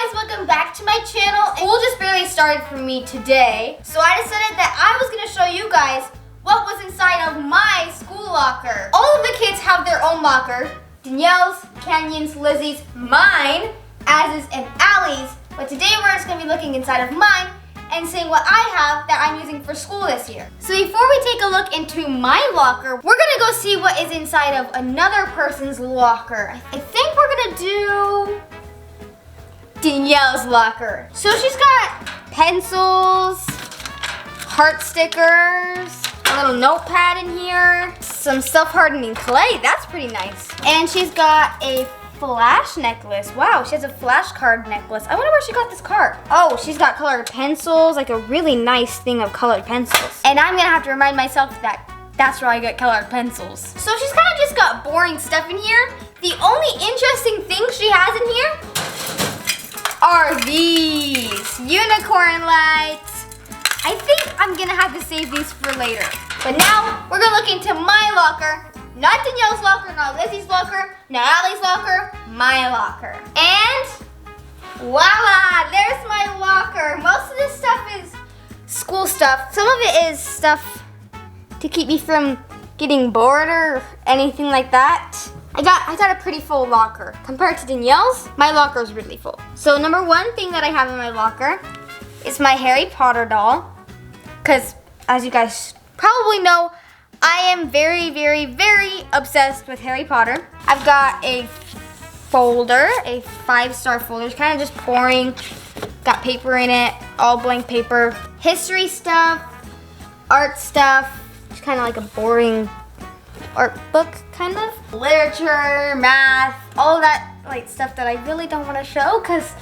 guys, welcome back to my channel. School just barely started for me today, so I decided that I was gonna show you guys what was inside of my school locker. All of the kids have their own locker. Danielle's, Canyon's, Lizzie's, mine, Az's, and Allie's. But today we're just gonna be looking inside of mine and seeing what I have that I'm using for school this year. So before we take a look into my locker, we're gonna go see what is inside of another person's locker. I think we're gonna do Danielle's locker. So she's got pencils, heart stickers, a little notepad in here, some self-hardening clay, that's pretty nice. And she's got a flash necklace. Wow, she has a flashcard necklace. I wonder where she got this card. Oh, she's got colored pencils, like a really nice thing of colored pencils. And I'm gonna have to remind myself that that's where I get colored pencils. So she's kind of just got boring stuff in here. The only interesting thing she has in here are these unicorn lights. I think I'm gonna have to save these for later. But now we're gonna look into my locker. Not Danielle's locker, not Lizzie's locker, not Allie's locker, my locker. And voila, there's my locker. Most of this stuff is school stuff. Some of it is stuff to keep me from getting bored or anything like that. I got a pretty full locker. Compared to Danielle's, my locker is really full. So number one thing that I have in my locker is my Harry Potter doll. Because as you guys probably know, I am very, very, very obsessed with Harry Potter. I've got a folder, a 5-star folder. It's kind of just boring. Got paper in it, all blank paper. History stuff, art stuff. It's kind of like a boring art book, kind of. Literature, math, all that like stuff that I really don't want to show because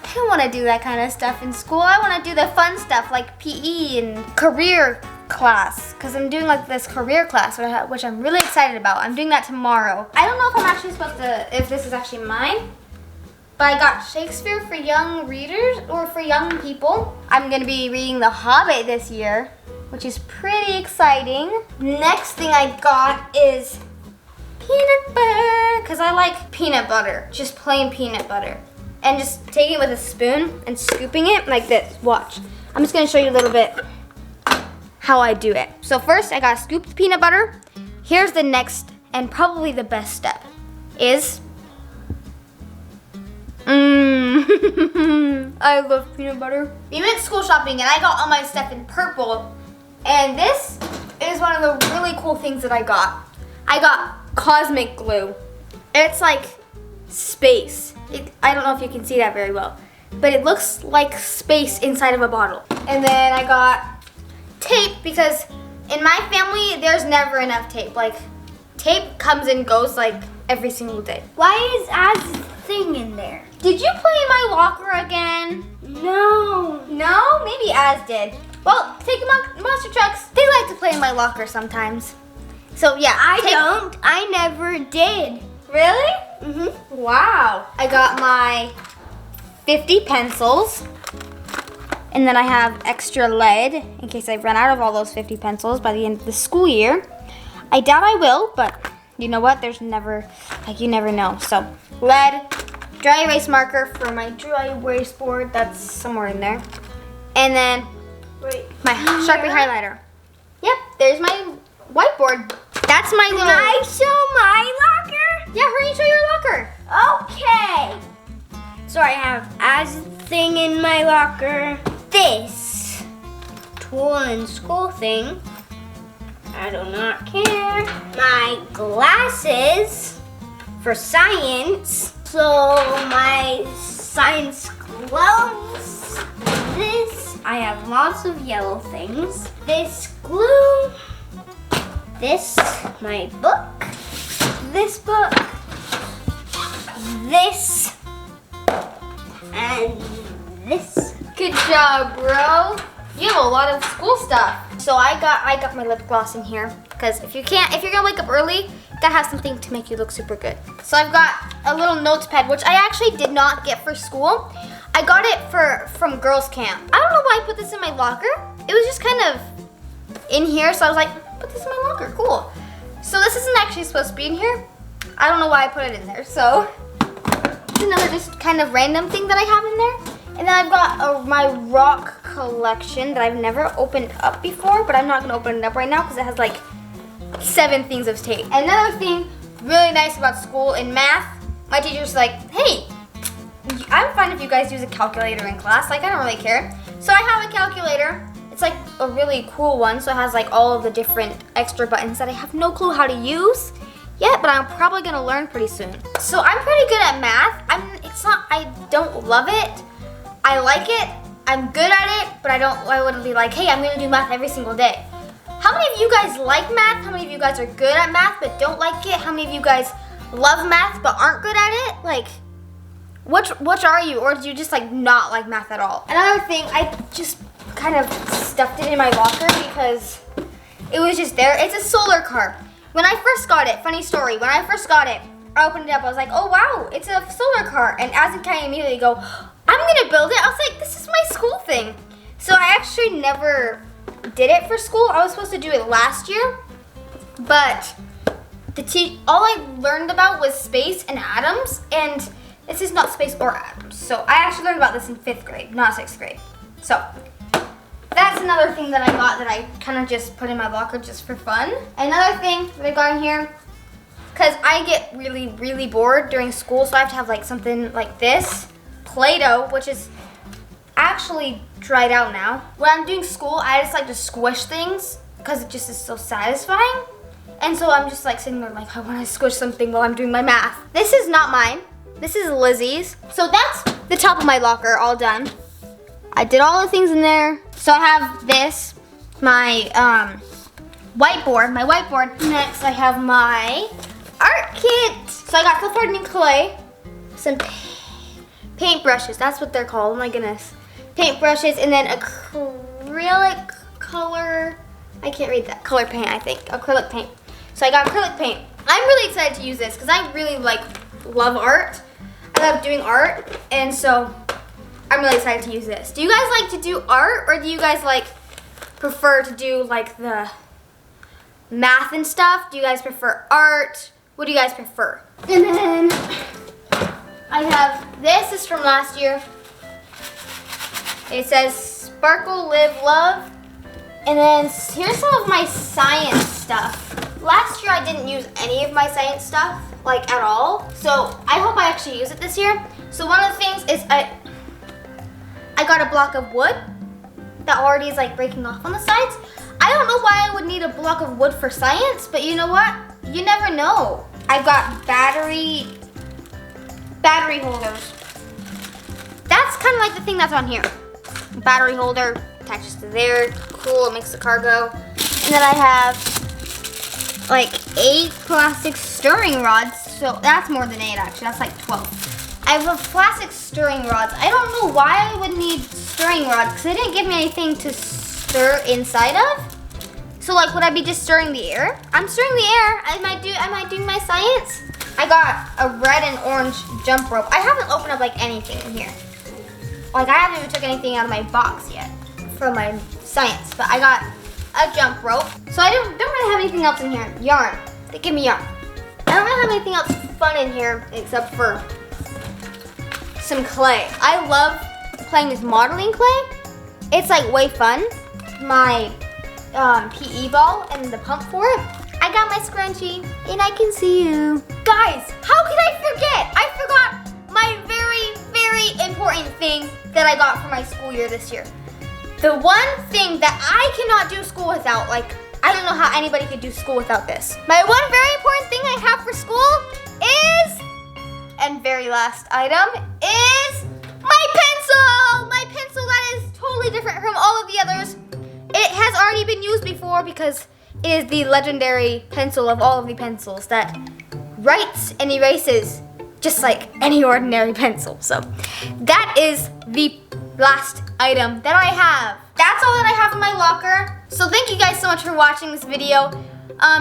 I don't want to do that kind of stuff in school. I want to do the fun stuff like PE and career class because I'm doing like this career class which I'm really excited about. I'm doing that tomorrow. I don't know if I'm actually supposed to, if this is actually mine, but I got Shakespeare for young readers or for young people. I'm gonna be reading The Hobbit this year, which is pretty exciting. Next thing I got is peanut butter because I like peanut butter, just plain peanut butter. And just taking it with a spoon and scooping it like this. Watch. I'm just gonna show you a little bit how I do it. So first I gotta scoop the peanut butter. Here's the next and probably the best step is, I love peanut butter. We went school shopping and I got all my stuff in purple. And this is one of the really cool things that I got. I got cosmic glue. It's like space. I don't know if you can see that very well, but it looks like space inside of a bottle. And then I got tape because in my family there's never enough tape. Like tape comes and goes like every single day. Why is Az's thing in there? Did you play in my locker again? No. No? Maybe Az did. Well, take monster trucks. They like to play in my locker sometimes. So yeah. I never did. Really? Mm-hmm. Wow. I got my 50 pencils. And then I have extra lead in case I run out of all those 50 pencils by the end of the school year. I doubt I will, but you know what? There's never, like you never know. So lead, dry erase marker for my dry erase board. That's somewhere in there. And then my Sharpie highlighter. Yep, there's my whiteboard. That's my little. Can I show my locker? Yeah, hurry, show your locker. Okay. So I have Az's thing in my locker. This tool and school thing. I do not care. My glasses for science. So my science gloves. This, I have lots of yellow things. This glue. This, my book. This book. This. And this. Good job, bro. You have a lot of school stuff. So I got my lip gloss in here because if you're gonna wake up early, you gotta have something to make you look super good. So I've got a little notepad, which I actually did not get for school. I got it from girls' camp. I don't know why I put this in my locker. It was just kind of in here, so I was like, put this in my locker, cool. So this isn't actually supposed to be in here. I don't know why I put it in there, so It's another just kind of random thing that I have in there. And then I've got my rock collection that I've never opened up before, but I'm not gonna open it up right now because it has like 7 things of tape. Another thing really nice about school in math, my teacher's like, hey, I'm fine if you guys use a calculator in class, like I don't really care. So I have a calculator. It's like a really cool one, so it has like all of the different extra buttons that I have no clue how to use yet, but I'm probably gonna learn pretty soon. So I'm pretty good at math. I don't love it. I like it, I'm good at it, but I wouldn't be like, hey, I'm gonna do math every single day. How many of you guys like math? How many of you guys are good at math but don't like it? How many of you guys love math but aren't good at it? Like, which are you? Or do you just like not like math at all? Another thing, I just kind of stuffed it in my locker because it was just there. It's a solar car. When I first got it, funny story, when I first got it, I opened it up, I was like, oh wow, it's a solar car. And as and Kai immediately go, I'm gonna build it. I was like, this is my school thing. So I actually never did it for school. I was supposed to do it last year, but all I learned about was space and atoms, and this is not space or atoms. So I actually learned about this in 5th grade, not 6th grade. So that's another thing that I got that I kind of just put in my locker just for fun. Another thing that I got in here, because I get really, really bored during school, so I have to have like something like this. Play-Doh, which is actually dried out now. When I'm doing school, I just like to squish things because it just is so satisfying. And so I'm just like sitting there like, I want to squish something while I'm doing my math. This is not mine. This is Lizzie's. So that's the top of my locker all done. I did all the things in there. So I have this, my whiteboard. Next I have my art kit. So I got clip art and clay, some paint brushes, that's what they're called, oh my goodness. Paint brushes, and then acrylic color, I can't read that, color paint I think, acrylic paint. So I got acrylic paint. I'm really excited to use this because I really love art. I love doing art, and so I'm really excited to use this. Do you guys like to do art, or do you guys prefer to do the math and stuff? Do you guys prefer art? What do you guys prefer? And then I have this is from last year. It says Sparkle, Live, Love. And then here's some of my science stuff. Last year I didn't use any of my science stuff, at all. So I hope I actually use it this year. So one of the things is I got a block of wood that already is breaking off on the sides. I don't know why I would need a block of wood for science, but you know what? You never know. I've got battery holders. That's kind of like the thing that's on here. Battery holder attaches to there. Cool, it makes the car go. And then I have 8 plastic stirring rods. So that's more than 8 actually, that's 12. I have plastic stirring rods. I don't know why I would need stirring rods because they didn't give me anything to stir inside of. So would I be just stirring the air? I'm stirring the air. Am I doing my science? I got a red and orange jump rope. I haven't opened up anything in here. I haven't even took anything out of my box yet for my science, but I got a jump rope. So I don't really have anything else in here. Yarn. They give me yarn. I don't really have anything else fun in here except for some clay. I love playing with modeling clay. It's way fun. My PE ball and the pump for it. I got my scrunchie and I can see you. Guys, how could I forget? I forgot my very, very important thing that I got for my school year this year. The one thing that I cannot do school without, I don't know how anybody could do school without this. My one very important thing I have for school is, and very last item, is my pencil! My pencil that is totally different from all of the others. It has already been used before because it is the legendary pencil of all of the pencils that writes and erases just like any ordinary pencil. So that is the last item that I have. That's all that I have in my locker. So thank you guys so much for watching this video.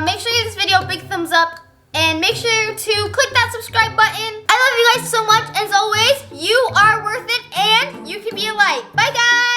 Make sure you give this video a big thumbs up and make sure to click that subscribe button. I love you guys so much. As always, you are worth it and you can be a light. Bye guys.